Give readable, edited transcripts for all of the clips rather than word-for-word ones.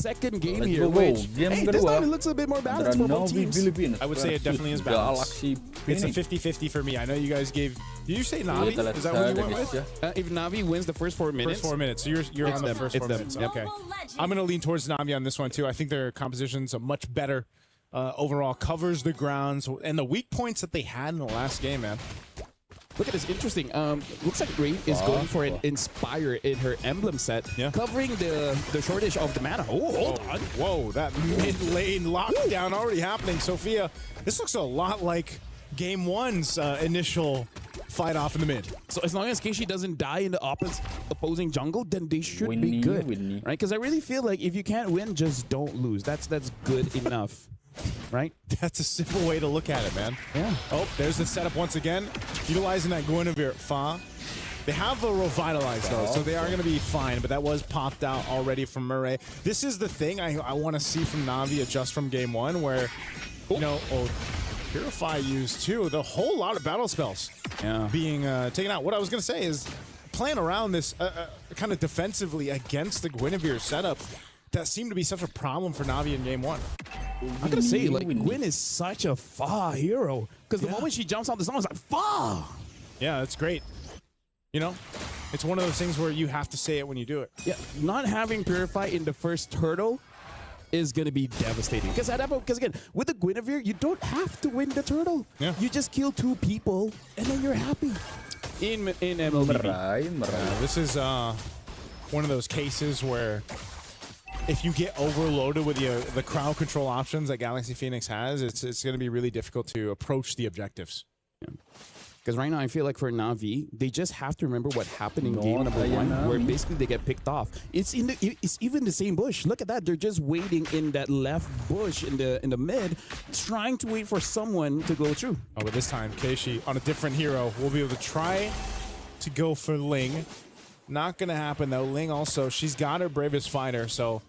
second game here, which hey, this time it looks a bit more balanced for both teams. I would say it definitely is balanced. It's a 50-50 for me. I know you guys gave. Did you say Navi? Is that what you went with? If Navi wins the first 4 minutes. First 4 minutes. So you're on the first 4 minutes. Okay. I'm gonna lean towards Navi on this one too. I think their composition's a much better overall. Covers the grounds and the weak points that they had in the last game, man. Look at this, interesting. Looks like Rainn is going for an Inspire in her emblem set, covering the shortage of the mana. Oh, hold on. Whoa, that mid lane lockdown already happening. Sophia, this looks a lot like Game 1's initial fight off in the mid. So as long as Keishi doesn't die in the opposing jungle, then they should be good, right? Because I really feel like if you can't win, just don't lose. That's good enough. Right? That's a simple way to look at it, man. Yeah. Oh, there's the setup once again. Utilizing that Guinevere Fa. They have a Revitalize, though, so they are going to be fine, but that was popped out already from Murray. This is the thing I want to see from Navi adjust from Game 1, where, you know, Purify used, too. The whole lot of battle spells being taken out. What I was going to say is playing around this kind of defensively against the Guinevere setup that seemed to be such a problem for Navi in Game 1. I'm gonna say, like, Gwen is such a Fa hero, because the moment she jumps out the song, it's like, Fa! Yeah, that's great. You know, it's one of those things where you have to say it when you do it. Yeah, not having Purify in the first turtle is gonna be devastating. Because again, with the Guinevere, you don't have to win the turtle. Yeah. You just kill 2 people, and then you're happy. In MLB. This is one of those cases where if you get overloaded with the crowd control options that Galaxy Phoenix has, it's going to be really difficult to approach the objectives. Because right now, I feel like for Navi, they just have to remember what happened in game number 1, where basically they get picked off. It's even the same bush. Look at that. They're just waiting in that left bush in the mid, trying to wait for someone to go through. Oh, but this time, Keishi on a different hero will be able to try to go for Ling. Not gonna happen though. Ling also, she's got her Bravest Fighter, so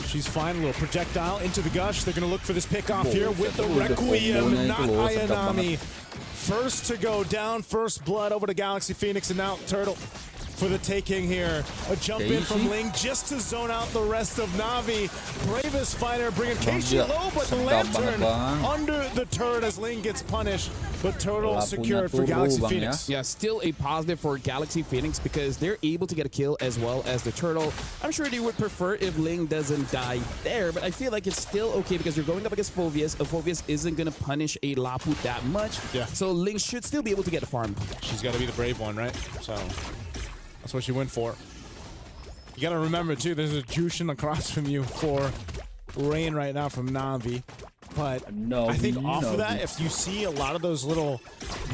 she's fine. A little projectile into the gush. They're gonna look for this pick off here with the Requiem, not Ayanami. First to go down, first blood over to Galaxy Phoenix, and now Turtle for the taking here. A jump in from Ling just to zone out the rest of Navi. Bravest Fighter bringing Keishi low, but the Lantern under the turret as Ling gets punished. But Turtle secured for Galaxy Phoenix. Yeah, still a positive for Galaxy Phoenix because they're able to get a kill as well as the Turtle. I'm sure they would prefer if Ling doesn't die there, but I feel like it's still okay because you're going up against Phoveus. Phoveus isn't going to punish a Laput that much. Yeah. So Ling should still be able to get a farm. She's got to be the brave one, right? So that's what she went for. You got to remember, too, there's a Zhuxin across from you for Rainn right now from Navi. But I think off of that, if you see a lot of those little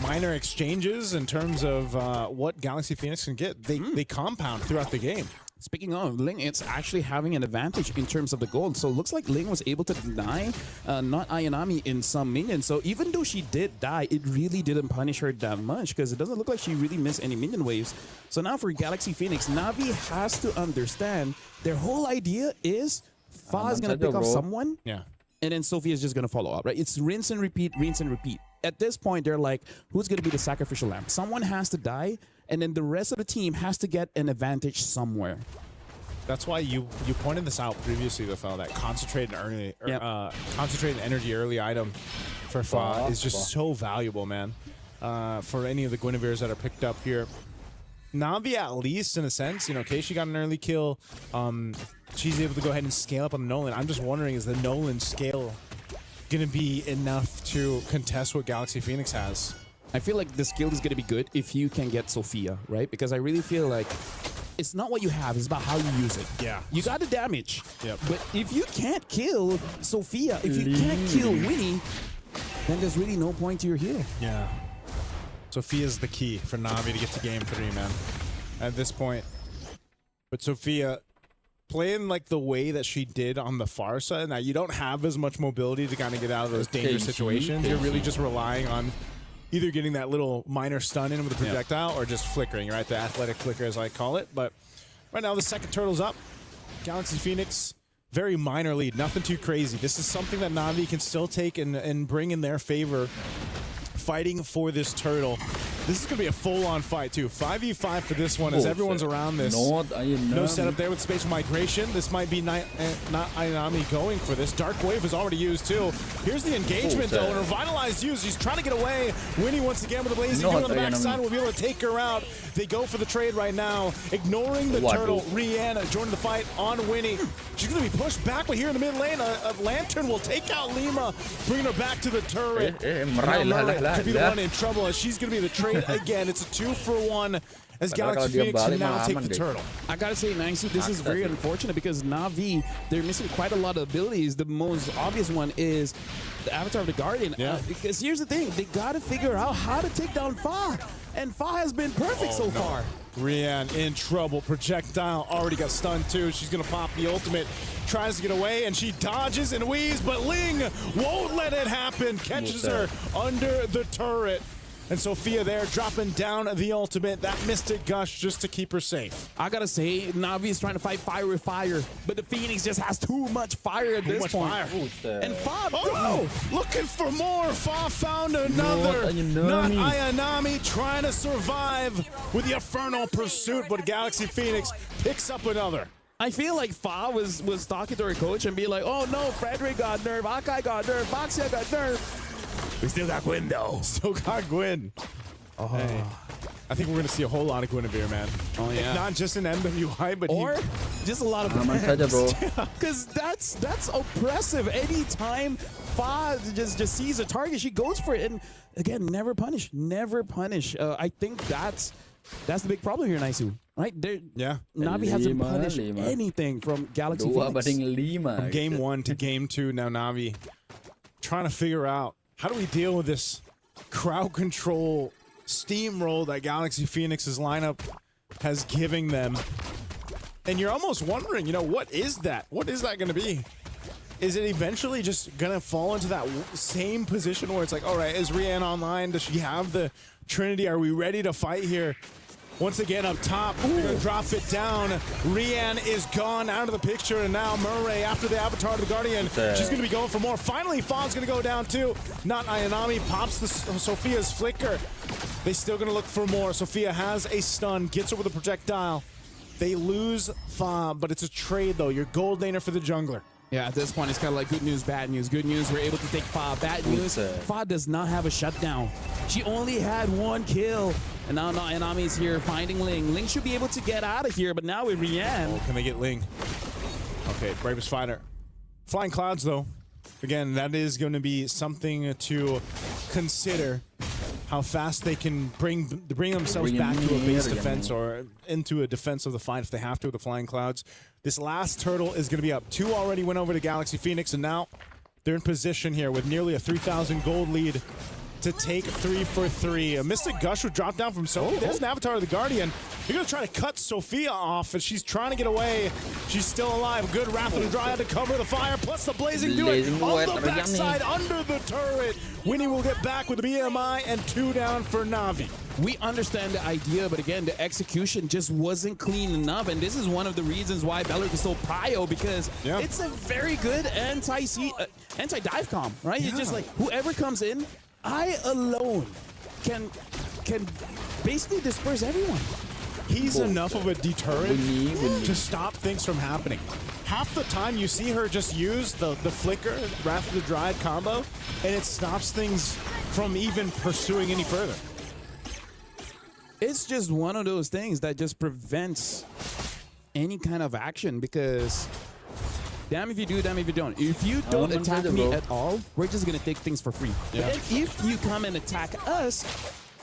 minor exchanges in terms of what Galaxy Phoenix can get, they compound throughout the game. Speaking of, Ling, it's actually having an advantage in terms of the gold. So it looks like Ling was able to deny not Ayanami in some minions. So even though she did die, it really didn't punish her that much because it doesn't look like she really missed any minion waves. So now for Galaxy Phoenix, Navi has to understand their whole idea is Fa is going to pick off someone. Yeah. And then Sophia is just going to follow up, right? It's rinse and repeat, rinse and repeat. At this point, they're like, who's going to be the sacrificial lamb? Someone has to die, and then the rest of the team has to get an advantage somewhere. That's why you pointed this out previously, Lefel, that concentrated energy early item for Fa is just so valuable, man, for any of the Guineveres that are picked up here. Navi, at least, in a sense, you know, Keishi got an early kill. She's able to go ahead and scale up on the Nolan. I'm just wondering, is the Nolan scale going to be enough to contest what Galaxy Phoenix has? I feel like the skill is going to be good if you can get Sophia, right? Because I really feel like it's not what you have, it's about how you use it. Yeah. You got the damage. Yep. But if you can't kill Sophia, if you can't kill Winnie, then there's really no point to your hero. Yeah. Sophia's the key for Navi to get to game 3, man, at this point. But Sophia, playing like the way that she did on the far side, now you don't have as much mobility to kind of get out of those dangerous situations. You're really just relying on either getting that little minor stun in with a projectile or just flickering, right? The athletic flicker, as I call it. But right now, the second turtle's up. Galaxy Phoenix, very minor lead, nothing too crazy. This is something that Navi can still take and bring in their favor. Fighting for this turtle. This is going to be a full-on fight, too. 5v5 for this one as everyone's around this. No setup there with spatial migration. This might be not Inami going for this. Dark Wave was already used, too. Here's the engagement, though, and Revitalized used. He's trying to get away. Winnie once again with a blazing dude on the backside will be able to take her out. They go for the trade right now, ignoring the turtle. Rianne joining the fight on Winnie. She's going to be pushed back, but here in the mid lane, a lantern will take out Lima, bringing her back to the turret. Could be the one in trouble as she's going to be the trade again. It's a 2-for-1 as Galaxy Phoenix can now take the turtle. I gotta say, Nancy, this is very unfortunate because Navi, they're missing quite a lot of abilities. The most obvious one is the Avatar of the Guardian. Because here's the thing, they gotta figure out how to take down Fa. And Fa has been perfect so far. Rianne in trouble. Projectile already got stunned too. She's gonna pop the ultimate. Tries to get away and she dodges and weaves, but Ling won't let it happen. Catches her under the turret. And Sophia there dropping down the ultimate. That Mystic Gush just to keep her safe. I gotta say, Navi is trying to fight fire with fire, but the Phoenix just has too much fire at this point. And Fa, looking for more. Fa found another. Not Ayanami trying to survive with the Infernal Pursuit, but Galaxy Phoenix picks up another. I feel like Fa was talking to her coach and be like, oh no, Frederick got nerfed, Akai got nerfed, Baxia got nerfed. We still got Gwyn though. Still got Gwyn. Hey, I think we're going to see a whole lot of Guinevere, man. Oh, yeah. Not just in MWI, but just a lot of because that's oppressive. Anytime Fa just sees a target, she goes for it. And again, never punish. I think that's the big problem here, Naisu. Right? Navi hasn't punished anything from Galaxy Phoenix. From game 1 to game 2, now Navi trying to figure out how do we deal with this crowd control steamroll that Galaxy Phoenix's lineup has given them. And you're almost wondering, what is that? What is that going to be? Is it eventually just going to fall into that same position where it's like, all right, is Rianne online? Does she have the Trinity? Are we ready to fight here? Once again up top, they're going to drop it down. Rianne is gone out of the picture, and now Murray, after the Avatar of the Guardian, she's going to be going for more. Finally, Fawn's going to go down too. Not Ayanami, pops the Sophia's flicker. They still going to look for more. Sophia has a stun, gets her with a projectile. They lose Fa, but it's a trade though. Your gold laner for the jungler. Yeah, at this point, it's kind of like good news, bad news. Good news, we're able to take Fa. Bad news, Fa does not have a shutdown. She only had 1 kill. And now Ayanami's here finding Ling. Ling should be able to get out of here, but now with Rianne. Oh, can they get Ling? Okay, bravest fighter. Flying Clouds, though. Again, that is going to be something to consider. How fast they can bring themselves back to a base defense or into a defense of the fight if they have to with the Flying Clouds. This last turtle is going to be up. 2 already went over to Galaxy Phoenix, and now they're in position here with nearly a 3,000 gold lead to take 3 for 3. A Mystic Gush would drop down from Sophia. There's an Avatar of the Guardian. You're going to try to cut Sophia off as she's trying to get away. She's still alive. Good Wrath of the Dryad to cover the fire, plus the Blazing Duet on the backside under the turret. Winnie will get back with the BMI and 2 down for Navi. We understand the idea, but again, the execution just wasn't clean enough, and this is one of the reasons why Beleric is so prio, because it's a very good anti-dive comp, right? It's just like, whoever comes in, I alone can basically disperse everyone. He's enough of a deterrent to stop things from happening. Half the time you see her just use the flicker, Wrath of the Dryad combo, and it stops things from even pursuing any further. It's just one of those things that just prevents any kind of action, because damn if you do, damn if you don't. If you don't attack me at all, we're just gonna take things for free. But then if you come and attack us,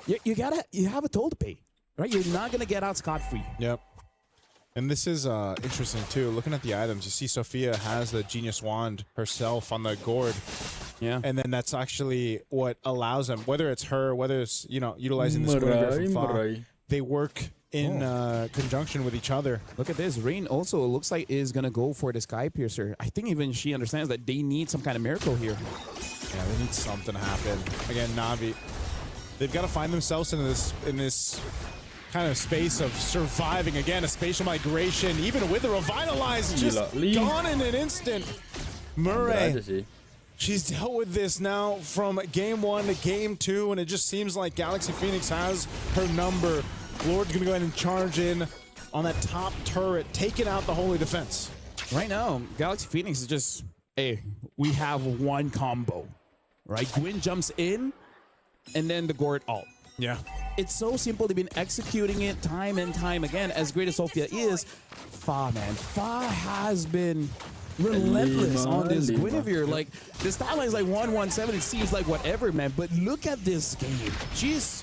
you have a toll to pay, right? You're not gonna get out scot-free. Yep. And this is interesting too. Looking at the items, you see Sophia has the Genius Wand herself on the gourd. Yeah. And then that's actually what allows them, whether it's her, whether it's, utilizing the Square from Fa, they work in conjunction with each other. Look at this. Rainn also looks like is going to go for the Sky Piercer. I think even she understands that they need some kind of miracle here. Yeah, they need something to happen. Again, Navi, they've got to find themselves in this kind of space of surviving. Again, a spatial migration, even with the Revitalize, just gone in an instant. Murray She's dealt with this now from game 1 to game 2, and it just seems like Galaxy Phoenix has her number. Lord's gonna go ahead and charge in on that top turret, taking out the Holy Defense. Right now, Galaxy Phoenix is just, hey, we have one combo, right? Gwyn jumps in, and then the Gord ult. Yeah. It's so simple. They've been executing it time and time again. As great as Sophia is, Fa, man, Fa has been relentless on this Guinevere. Like, the stat line is like 117. It seems like whatever, man. But look at this game. She's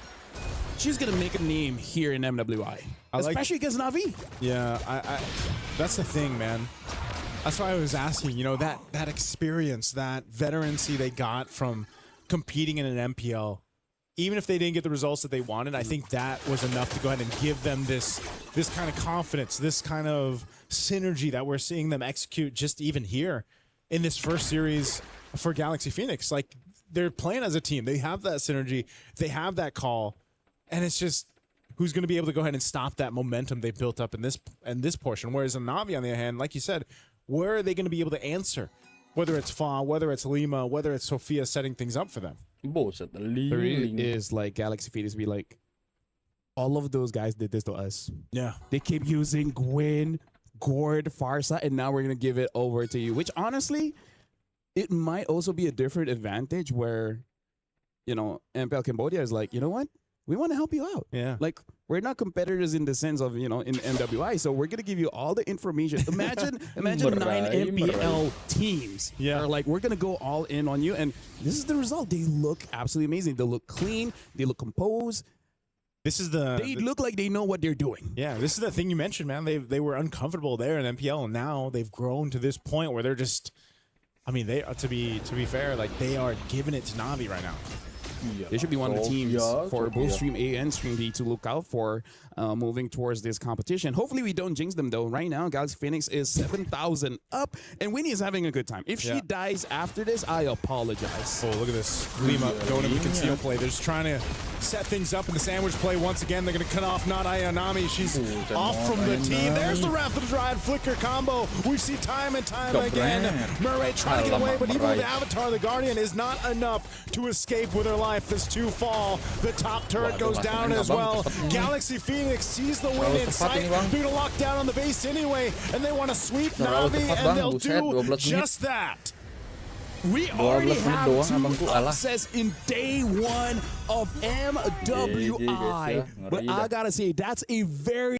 gonna make a name here in MWI, especially against Navi. Yeah, that's the thing, man. That's why I was asking. You know, that experience, that veterancy they got from competing in an MPL. Even if they didn't get the results that they wanted, I think that was enough to go ahead and give them this kind of confidence, this kind of synergy that we're seeing them execute just even here in this first series for Galaxy Phoenix. Like, they're playing as a team. They have that synergy. They have that call. And it's just who's going to be able to go ahead and stop that momentum they've built up in this portion. Whereas in Navi, on the other hand, like you said, where are they going to be able to answer? Whether it's Fa, whether it's Lima, whether it's Sophia setting things up for them. There is like Galaxy Phoenix be like, all of those guys did this to us. Yeah. They keep using Gwyn, Gord, Farsa, and now we're going to give it over to you. Which honestly, it might also be a different advantage where, you know, MPL Cambodia is like, you know what? We want to help you out. Yeah. Like, we're not competitors in the sense of, you know, in MWI, so we're going to give you all the information. Imagine 9 MPL teams are like, we're going to go all in on you, and this is the result. They look absolutely amazing. They look clean. They look composed. They look like they know what they're doing. Yeah, this is the thing you mentioned, man. They were uncomfortable there in MPL, and now they've grown to this point where they're just, I mean, they to be fair, like, they are giving it to Navi right now. They should be one of the teams for both Stream A and Stream B to look out for moving towards this competition. Hopefully we don't jinx them, though. Right now, Galaxy Phoenix is 7,000 up, and Winnie is having a good time. If she dies after this, I apologize. Oh, look at this. Lima going into the conceal play. They're just trying to set things up in the sandwich play. Once again, they're going to cut off not Ayanami. She's off from the team. There's the Wrath of the Dryad flicker combo. We see time and time again. Murray trying to get away, but even with the Avatar, the Guardian is not enough to escape with her life. This 2 fall. The top turret goes down as well. Galaxy Phoenix sees the win in sight. They're going to lock down on the base anyway, and they want to sweep Navi, and they'll do just that. We already have 2 upsets in day 1 of MWI, but I gotta say, that's a very